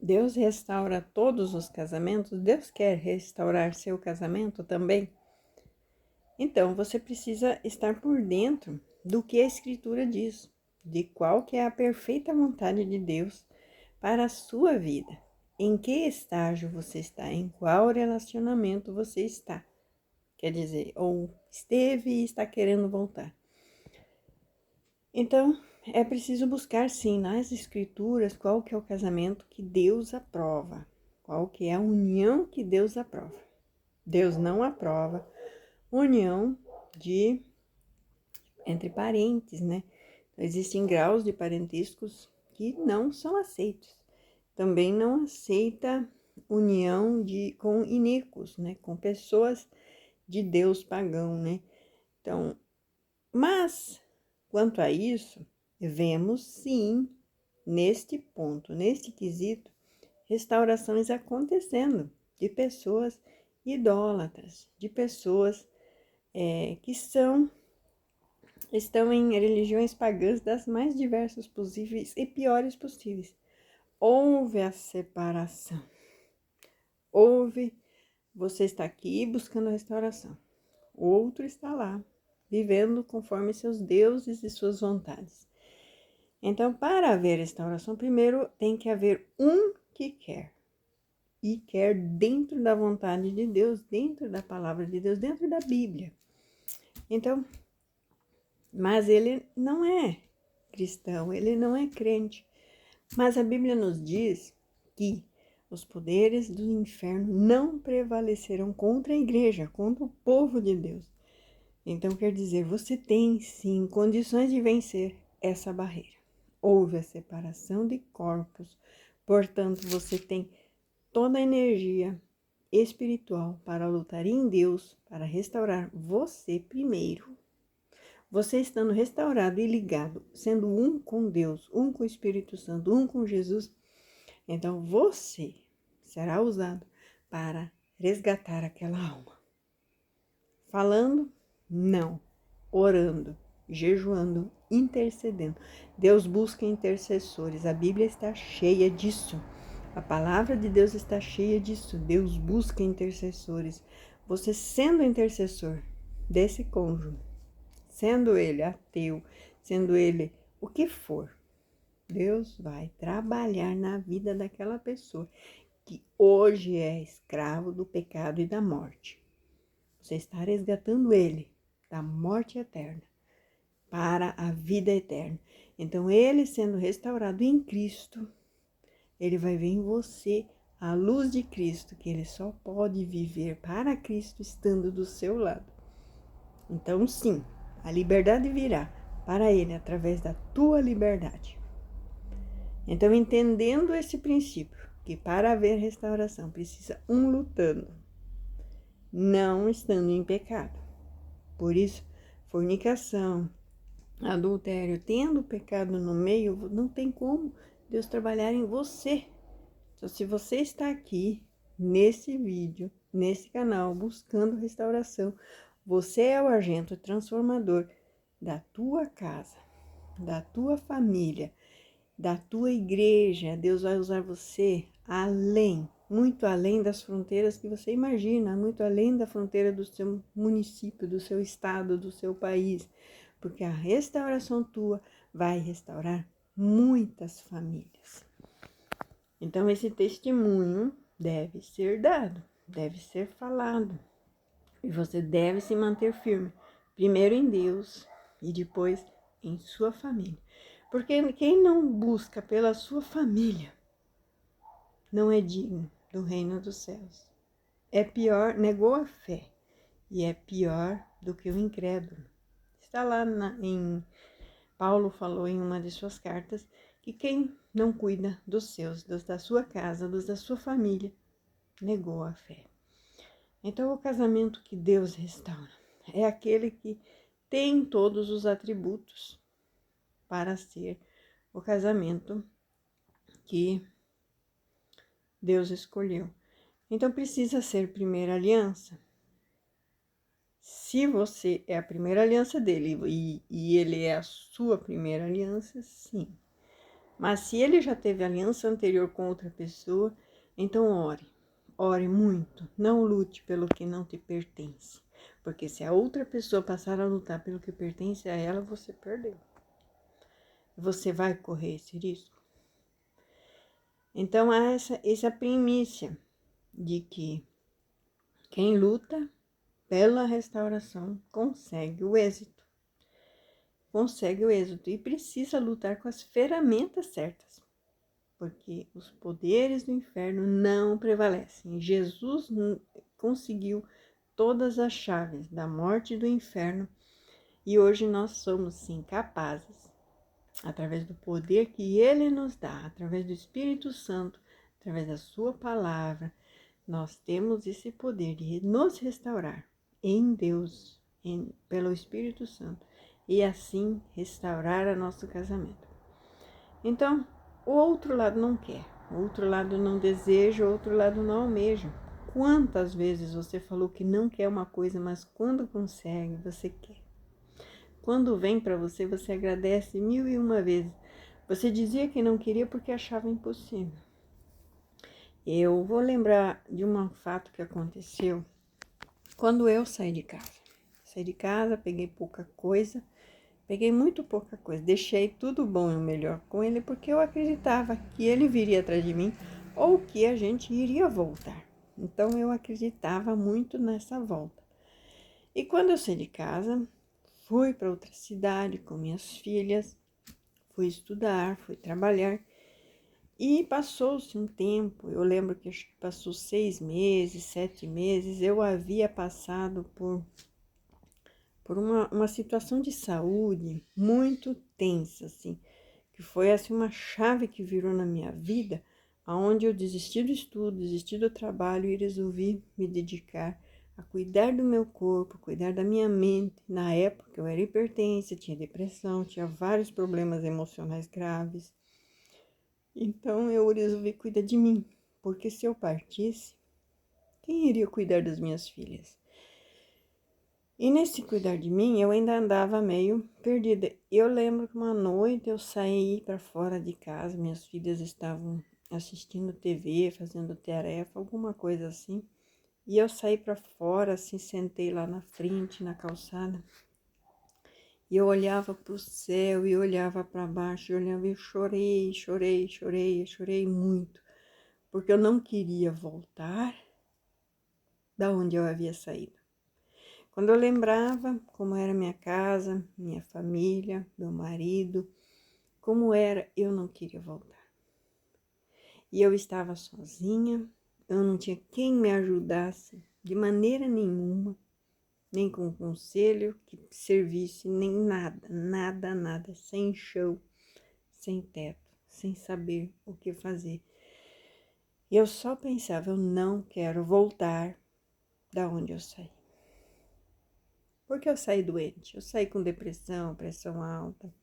Deus restaura todos os casamentos? Deus quer restaurar seu casamento também? Então, você precisa estar por dentro do que a Escritura diz, de qual que é a perfeita vontade de Deus para a sua vida. Em que estágio você está? Em qual relacionamento você está? Quer dizer, ou esteve e está querendo voltar. Então, é preciso buscar sim nas escrituras qual que é o casamento que Deus aprova, qual que é a união que Deus aprova. Deus não aprova união entre parentes, né? Então, existem graus de parentescos que não são aceitos. Também não aceita união com iníquos, né? Com pessoas de Deus pagão, né? Então, mas quanto a isso, vemos sim, neste ponto, neste quesito, restaurações acontecendo de pessoas idólatras, de pessoas que estão em religiões pagãs das mais diversas possíveis e piores possíveis. Houve a separação, houve, você está aqui buscando a restauração, outro está lá, vivendo conforme seus deuses e suas vontades. Então, para haver restauração, primeiro tem que haver um que quer. E quer dentro da vontade de Deus, dentro da palavra de Deus, dentro da Bíblia. Então, mas ele não é cristão, ele não é crente. Mas a Bíblia nos diz que os poderes do inferno não prevalecerão contra a igreja, contra o povo de Deus. Então, quer dizer, você tem sim condições de vencer essa barreira. Houve a separação de corpos, portanto, você tem toda a energia espiritual para lutar em Deus, para restaurar você primeiro. Você estando restaurado e ligado, sendo um com Deus, um com o Espírito Santo, um com Jesus, então você será usado para resgatar aquela alma. Falando? Não. Orando, jejuando, intercedendo. Deus busca intercessores. A Bíblia está cheia disso. A palavra de Deus está cheia disso. Deus busca intercessores. Você sendo intercessor desse cônjuge, sendo ele ateu, sendo ele o que for, Deus vai trabalhar na vida daquela pessoa que hoje é escravo do pecado e da morte. Você está resgatando ele da morte eterna para a vida eterna. Então, ele sendo restaurado em Cristo, ele vai ver em você a luz de Cristo, que ele só pode viver para Cristo estando do seu lado. Então, sim, a liberdade virá para ele através da tua liberdade. Então, entendendo esse princípio, que para haver restauração precisa um lutando, não estando em pecado. Por isso, fornicação, adultério, tendo pecado no meio, não tem como Deus trabalhar em você. Então, se você está aqui, nesse vídeo, nesse canal, buscando restauração, você é o agente transformador da tua casa, da tua família, da tua igreja. Deus vai usar você além, muito além das fronteiras que você imagina, muito além da fronteira do seu município, do seu estado, do seu país, porque a restauração tua vai restaurar muitas famílias. Então, esse testemunho deve ser dado, deve ser falado, e você deve se manter firme, primeiro em Deus e depois em sua família. Porque quem não busca pela sua família não é digno do reino dos céus. É pior, negou a fé, e é pior do que o incrédulo. Está lá Paulo falou em uma de suas cartas que quem não cuida dos seus, dos da sua casa, dos da sua família, negou a fé. Então, o casamento que Deus restaura é aquele que tem todos os atributos para ser o casamento que Deus escolheu. Então, precisa ser primeira aliança. Se você é a primeira aliança dele e ele é a sua primeira aliança, sim. Mas se ele já teve aliança anterior com outra pessoa, então ore. Ore muito. Não lute pelo que não te pertence. Porque se a outra pessoa passar a lutar pelo que pertence a ela, você perdeu. Você vai correr esse risco? Então, há essa primícia de que quem luta pela restauração consegue o êxito. Consegue o êxito e precisa lutar com as ferramentas certas, porque os poderes do inferno não prevalecem. Jesus conseguiu todas as chaves da morte e do inferno e hoje nós somos sim capazes, através do poder que Ele nos dá, através do Espírito Santo, através da sua palavra, nós temos esse poder de nos restaurar em Deus, pelo Espírito Santo, e assim restaurar o nosso casamento. Então, o outro lado não quer, o outro lado não deseja, o outro lado não almeja. Quantas vezes você falou que não quer uma coisa, mas quando consegue, você quer. Quando vem para você, você agradece 1001 vezes. Você dizia que não queria porque achava impossível. Eu vou lembrar de um fato que aconteceu quando eu saí de casa. Saí de casa, peguei pouca coisa, peguei muito pouca coisa. Deixei tudo bom e o melhor com ele porque eu acreditava que ele viria atrás de mim ou que a gente iria voltar. Então eu acreditava muito nessa volta. E quando eu saí de casa, fui para outra cidade com minhas filhas, fui estudar, fui trabalhar. E passou-se um tempo, eu lembro que acho que passou 6 meses, 7 meses, eu havia passado por uma situação de saúde muito tensa, assim, que foi assim uma chave que virou na minha vida, aonde eu desisti do estudo, desisti do trabalho e resolvi me dedicar a cuidar do meu corpo, cuidar da minha mente. Na época eu era hipertensa, tinha depressão, tinha vários problemas emocionais graves. Então eu resolvi cuidar de mim, porque se eu partisse, quem iria cuidar das minhas filhas? E nesse cuidar de mim, eu ainda andava meio perdida. Eu lembro que uma noite eu saí para fora de casa, minhas filhas estavam assistindo TV, fazendo tarefa, alguma coisa assim. E eu saí para fora, assim, sentei lá na frente, na calçada. E eu olhava para o céu e olhava para baixo, e olhava e chorei muito. Porque eu não queria voltar da onde eu havia saído. Quando eu lembrava como era minha casa, minha família, meu marido, como era, eu não queria voltar. E eu estava sozinha, eu não tinha quem me ajudasse de maneira nenhuma, nem com conselho que servisse, nem nada, sem chão, sem teto, sem saber o que fazer. E eu só pensava, eu não quero voltar da onde eu saí. Porque eu saí doente, eu saí com depressão, pressão alta.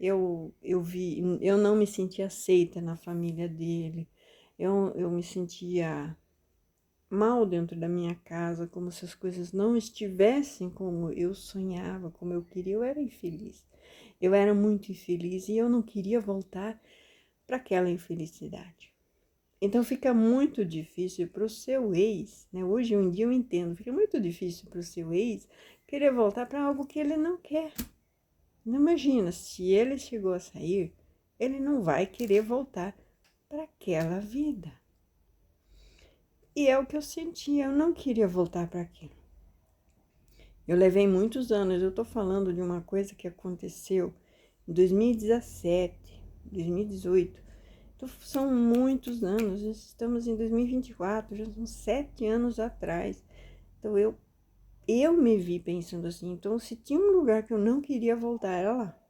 Eu não me sentia aceita na família dele. Eu me sentia mal dentro da minha casa, como se as coisas não estivessem como eu sonhava, como eu queria. Eu era infeliz. Eu era muito infeliz e eu não queria voltar para aquela infelicidade. Então fica muito difícil para o seu ex, né? Hoje em dia eu entendo, fica muito difícil para o seu ex querer voltar para algo que ele não quer. Não imagina, se ele chegou a sair, ele não vai querer voltar para aquela vida. E é o que eu sentia, eu não queria voltar para aquilo. Eu levei muitos anos, eu estou falando de uma coisa que aconteceu em 2017, 2018. Então, são muitos anos, estamos em 2024, já são 7 anos atrás. Então eu me vi pensando assim, então se tinha um lugar que eu não queria voltar, era lá.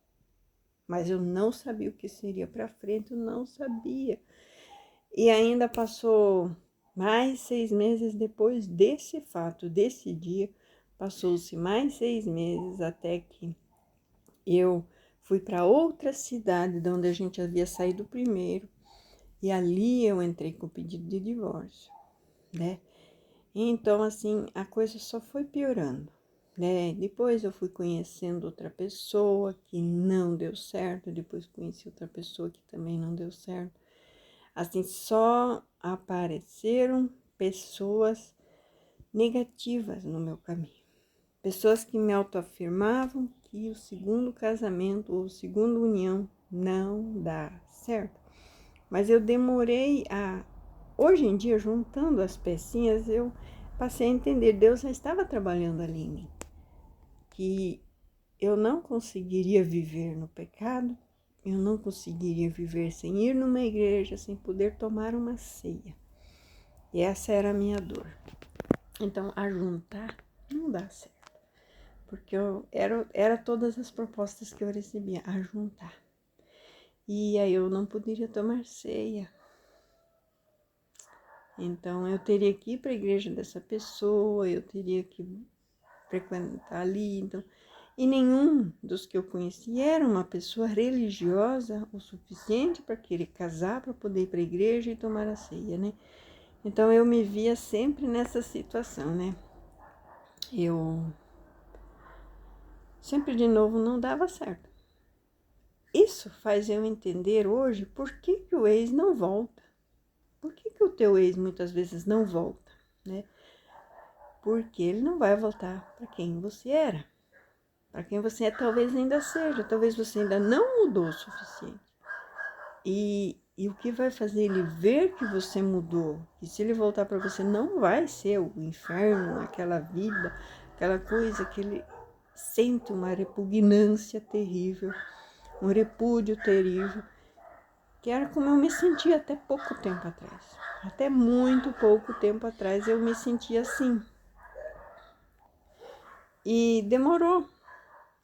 Mas eu não sabia o que seria para frente, eu não sabia. E ainda passou mais 6 meses depois desse fato, desse dia, passou-se mais 6 meses até que eu fui para outra cidade de onde a gente havia saído primeiro. E ali eu entrei com o pedido de divórcio, né? Então, assim, a coisa só foi piorando. né? Depois eu fui conhecendo outra pessoa que não deu certo, depois conheci outra pessoa que também não deu certo. Assim, só apareceram pessoas negativas no meu caminho. Pessoas que me autoafirmavam que o segundo casamento ou segunda união não dá certo. Mas eu demorei a... Hoje em dia, juntando as pecinhas, eu passei a entender, Deus já estava trabalhando ali em mim. Que eu não conseguiria viver no pecado, eu não conseguiria viver sem ir numa igreja, sem poder tomar uma ceia. E essa era a minha dor. Então, ajuntar não dá certo. Porque era todas as propostas que eu recebia, ajuntar. E aí eu não poderia tomar ceia. Então, eu teria que ir para a igreja dessa pessoa, eu teria que frequentar ali. Então, e nenhum dos que eu conheci era uma pessoa religiosa o suficiente para querer casar, para poder ir para a igreja e tomar a ceia, né? Então, eu me via sempre nessa situação, né? Eu sempre de novo não dava certo. Isso faz eu entender hoje por que o ex não volta. Por que o teu ex muitas vezes não volta, né? Porque ele não vai voltar para quem você era. Para quem você é, talvez ainda seja, talvez você ainda não mudou o suficiente. E o que vai fazer ele ver que você mudou, que se ele voltar para você não vai ser o inferno, aquela vida, aquela coisa que ele sente uma repugnância terrível, um repúdio terrível, que era como eu me sentia até pouco tempo atrás. Até muito pouco tempo atrás eu me sentia assim. E demorou,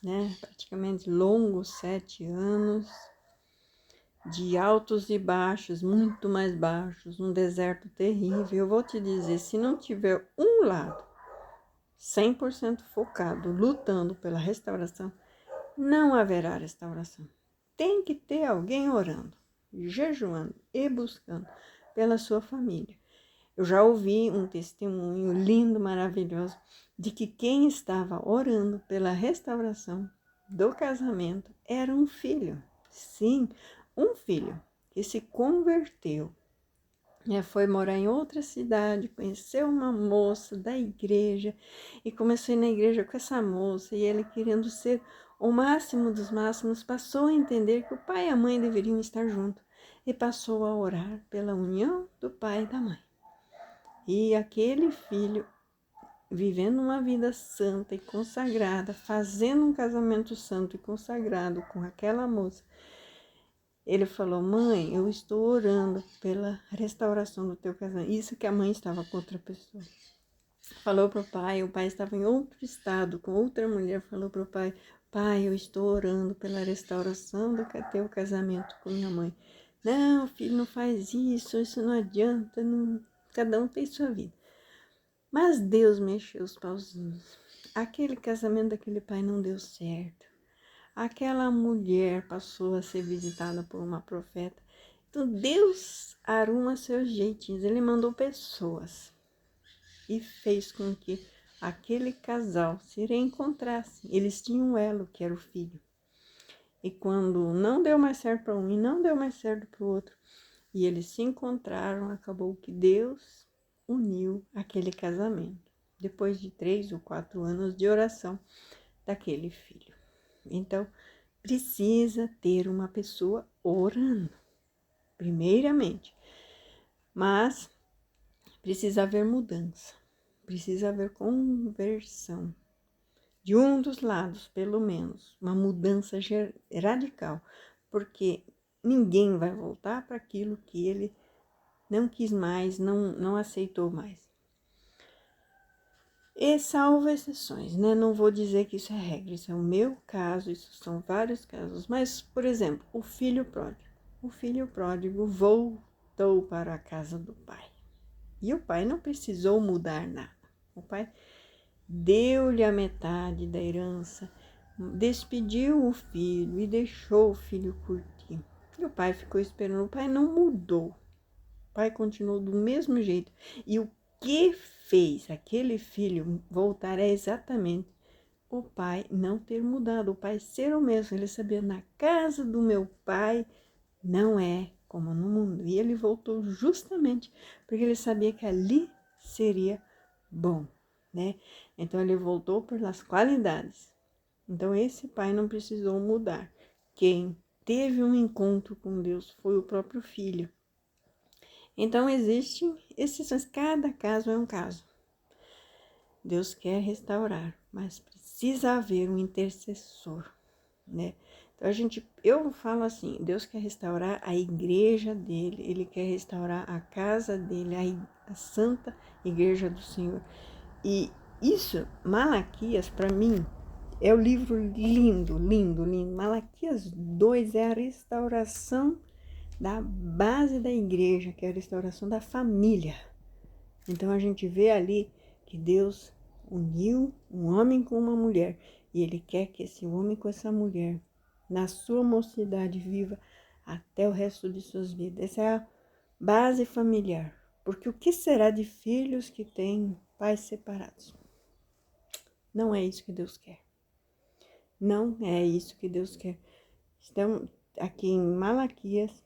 né? Praticamente longos 7 anos, de altos e baixos, muito mais baixos, um deserto terrível. Eu vou te dizer, se não tiver um lado 100% focado, lutando pela restauração, não haverá restauração. Tem que ter alguém orando, jejuando e buscando pela sua família. Eu já ouvi um testemunho lindo, maravilhoso, de que quem estava orando pela restauração do casamento era um filho. Sim, um filho que se converteu. Foi morar em outra cidade, conheceu uma moça da igreja e começou a ir na igreja com essa moça, e ele, querendo ser o máximo dos máximos, passou a entender que o pai e a mãe deveriam estar juntos e passou a orar pela união do pai e da mãe. E aquele filho, vivendo uma vida santa e consagrada, fazendo um casamento santo e consagrado com aquela moça, ele falou: mãe, eu estou orando pela restauração do teu casamento. Isso que a mãe estava com outra pessoa. Falou para o pai estava em outro estado, com outra mulher, falou para o pai: pai, eu estou orando pela restauração do teu casamento com minha mãe. Não, filho, não faz isso não adianta, não... cada um tem sua vida. Mas Deus mexeu os pauzinhos. Aquele casamento daquele pai não deu certo. Aquela mulher passou a ser visitada por uma profeta. Então Deus arruma seus jeitinhos. Ele mandou pessoas e fez com que aquele casal se reencontrasse. Eles tinham um elo, que era o filho. E quando não deu mais certo para um e não deu mais certo para o outro, e eles se encontraram, acabou que Deus uniu aquele casamento, depois de 3 ou 4 anos de oração daquele filho. Então, precisa ter uma pessoa orando, primeiramente, mas precisa haver mudança, precisa haver conversão, de um dos lados, pelo menos, uma mudança radical, porque ninguém vai voltar para aquilo que ele não quis mais, não aceitou mais. E salvo exceções, né? Não vou dizer que isso é regra, isso é o meu caso, isso são vários casos. Mas, por exemplo, o filho pródigo. O filho pródigo voltou para a casa do pai. E o pai não precisou mudar nada. O pai deu-lhe a metade da herança, despediu o filho e deixou o filho curtir. E o pai ficou esperando, o pai não mudou. O pai continuou do mesmo jeito. E o que fez aquele filho voltar é exatamente o pai não ter mudado, o pai ser o mesmo. Ele sabia, na casa do meu pai não é como no mundo. E ele voltou justamente porque ele sabia que ali seria bom, né? Então ele voltou pelas qualidades. Então esse pai não precisou mudar. Quem teve um encontro com Deus foi o próprio filho. Então existem exceções, cada caso é um caso. Deus quer restaurar, mas precisa haver um intercessor, né? Então eu falo assim, Deus quer restaurar a igreja dele, ele quer restaurar a casa dele, a santa igreja do Senhor. E isso, Malaquias, para mim, é o livro lindo, lindo, lindo. Malaquias 2 é a restauração da base da igreja, que é a restauração da família. Então a gente vê ali que Deus uniu um homem com uma mulher e ele quer que esse homem com essa mulher, na sua mocidade, viva até o resto de suas vidas. Essa é a base familiar. Porque o que será de filhos que têm pais separados? Não é isso que Deus quer. Não é isso que Deus quer. Estamos aqui em Malaquias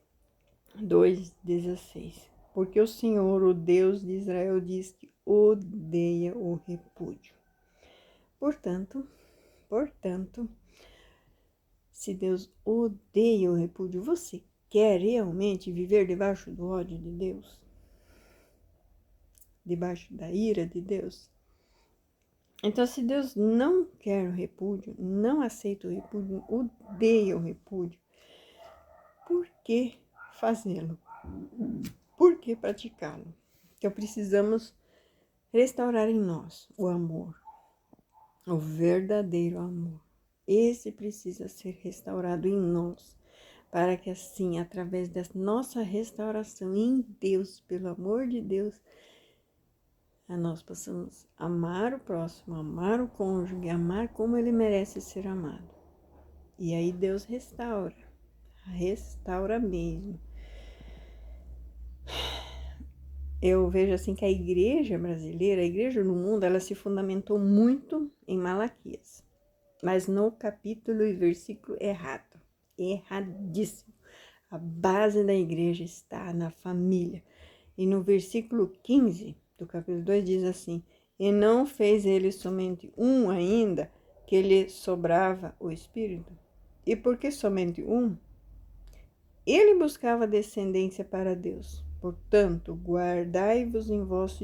2,16. Porque o Senhor, o Deus de Israel, diz que odeia o repúdio. Portanto, se Deus odeia o repúdio, você quer realmente viver debaixo do ódio de Deus? Debaixo da ira de Deus? Então, se Deus não quer o repúdio, não aceita o repúdio, odeia o repúdio, por que fazê-lo? Por que praticá-lo? Então, precisamos restaurar em nós o amor, o verdadeiro amor. Esse precisa ser restaurado em nós, para que assim, através da nossa restauração em Deus, pelo amor de Deus, nós possamos amar o próximo, amar o cônjuge, amar como ele merece ser amado. E aí Deus restaura mesmo. Eu vejo assim que a igreja brasileira, a igreja no mundo, ela se fundamentou muito em Malaquias, mas no capítulo e versículo errado, erradíssimo. A base da igreja está na família. E no versículo 15 do capítulo 2 diz assim: e não fez ele somente um ainda, que lhe sobrava o Espírito? E por que somente um? Ele buscava descendência para Deus. Portanto, guardai-vos em vosso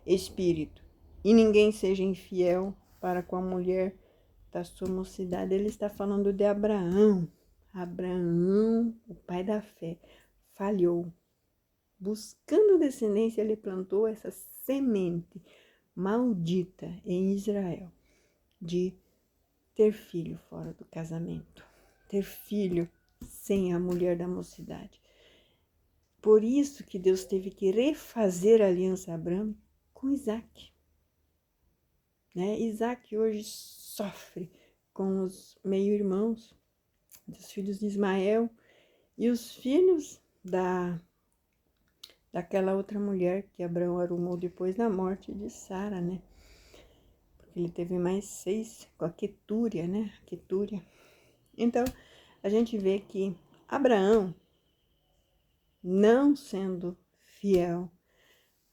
espírito, e ninguém seja infiel para com a mulher da sua mocidade. Ele está falando de Abraão. Abraão, o pai da fé, falhou. Buscando descendência, ele plantou essa semente maldita em Israel de ter filho fora do casamento, ter filho sem a mulher da mocidade. Por isso que Deus teve que refazer a aliança Abraão com Isaac. Né? Isaac hoje sofre com os meio-irmãos dos filhos de Ismael e os filhos daquela outra mulher que Abraão arrumou depois da morte de Sara, né? Porque ele teve mais 6 com a Quetúria, né? Quetúria. Então, a gente vê que Abraão, não sendo fiel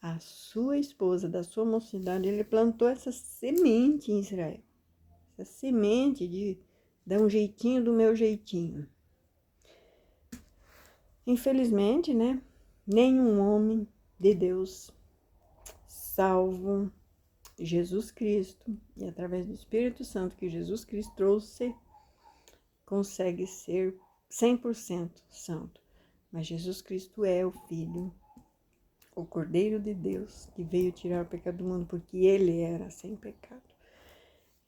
à sua esposa da sua mocidade, ele plantou essa semente em Israel. Essa semente de dar um jeitinho do meu jeitinho. Infelizmente, né? Nenhum homem de Deus, salvo Jesus Cristo e através do Espírito Santo que Jesus Cristo trouxe, consegue ser 100% santo. Mas Jesus Cristo é o Filho, o Cordeiro de Deus, que veio tirar o pecado do mundo, porque ele era sem pecado.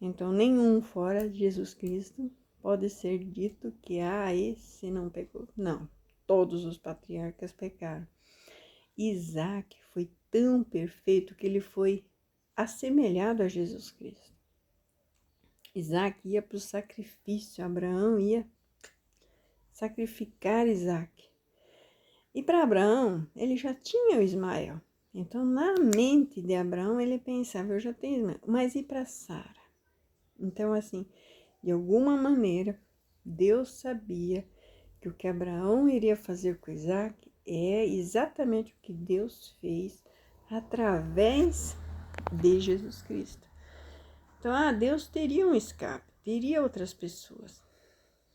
Então, nenhum fora de Jesus Cristo pode ser dito que, esse não pecou. Não, todos os patriarcas pecaram. Isaac foi tão perfeito que ele foi assemelhado a Jesus Cristo. Isaac ia para o sacrifício, Abraão ia sacrificar Isaac. E para Abraão, ele já tinha o Ismael. Então, na mente de Abraão, ele pensava, eu já tenho Ismael. Mas e para Sara? Então, assim, de alguma maneira, Deus sabia que o que Abraão iria fazer com Isaac é exatamente o que Deus fez através de Jesus Cristo. Então, Deus teria um escape, teria outras pessoas,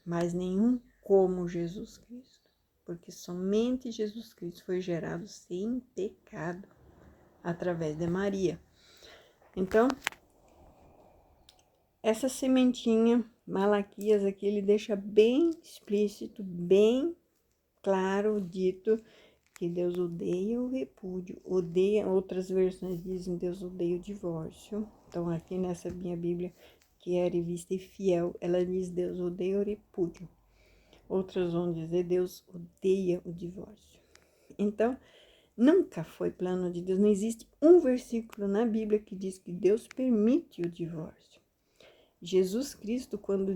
mas nenhum como Jesus Cristo, porque somente Jesus Cristo foi gerado sem pecado através de Maria. Então, essa sementinha, Malaquias aqui, ele deixa bem explícito, bem claro, dito que Deus odeia o repúdio, odeia, outras versões dizem Deus odeia o divórcio. Então, aqui nessa minha Bíblia, que é revista e fiel, ela diz Deus odeia o repúdio. Outras vão dizer Deus odeia o divórcio. Então, nunca foi plano de Deus, não existe um versículo na Bíblia que diz que Deus permite o divórcio. Jesus Cristo, quando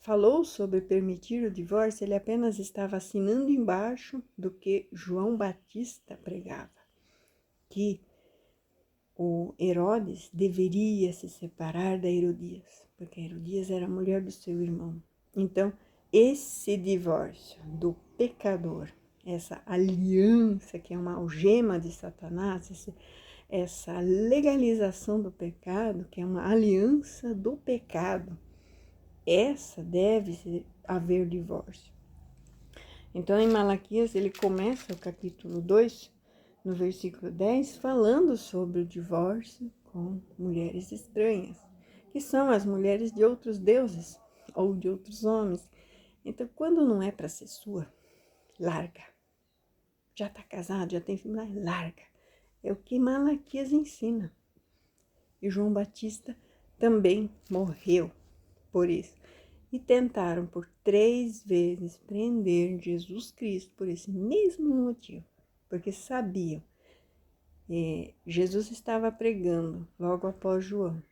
falou sobre permitir o divórcio, ele apenas estava assinando embaixo do que João Batista pregava, que o Herodes deveria se separar da Herodias, porque a Herodias era a mulher do seu irmão. Então, esse divórcio do pecador, essa aliança que é uma algema de Satanás, essa legalização do pecado, que é uma aliança do pecado, essa deve haver divórcio. Então, em Malaquias, ele começa o capítulo 2, no versículo 10, falando sobre o divórcio com mulheres estranhas, que são as mulheres de outros deuses ou de outros homens. Então, quando não é para ser sua, larga. Já está casado, já tem filho, larga. É o que Malaquias ensina. E João Batista também morreu por isso. E tentaram por 3 vezes prender Jesus Cristo por esse mesmo motivo. Porque sabiam, Jesus estava pregando logo após João.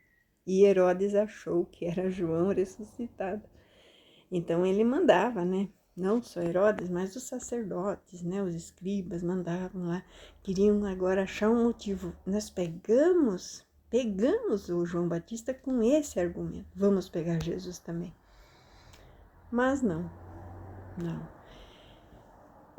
E Herodes achou que era João ressuscitado. Então ele mandava, né? Não só Herodes, mas os sacerdotes, né? Os escribas mandavam lá. Queriam agora achar um motivo. Nós pegamos o João Batista com esse argumento. Vamos pegar Jesus também. Mas não.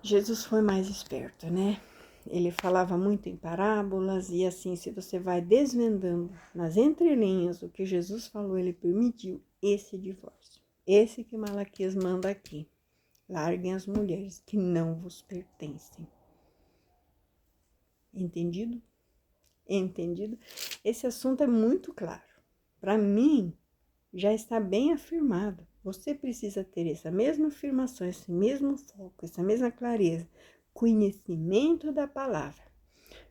Jesus foi mais esperto, né? Ele falava muito em parábolas e assim, se você vai desvendando nas entrelinhas o que Jesus falou, ele permitiu esse divórcio. Esse que Malaquias manda aqui. Larguem as mulheres que não vos pertencem. Entendido? Entendido? Esse assunto é muito claro. Para mim, já está bem afirmado. Você precisa ter essa mesma afirmação, esse mesmo foco, essa mesma clareza. Conhecimento da palavra,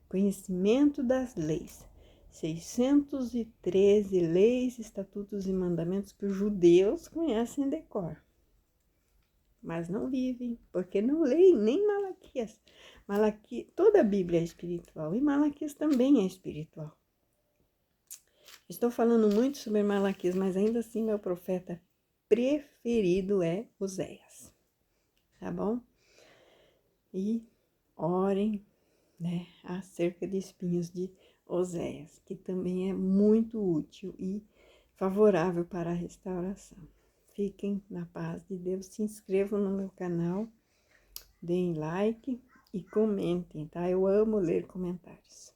conhecimento das leis. 613 leis, estatutos e mandamentos que os judeus conhecem de cor. Mas não vivem, porque não leem nem Malaquias. Toda a Bíblia é espiritual e Malaquias também é espiritual. Estou falando muito sobre Malaquias, mas ainda assim meu profeta preferido é Oséias, tá bom? E orem, né, acerca de espinhos de Oséias, que também é muito útil e favorável para a restauração. Fiquem na paz de Deus, se inscrevam no meu canal, deem like e comentem, tá? Eu amo ler comentários.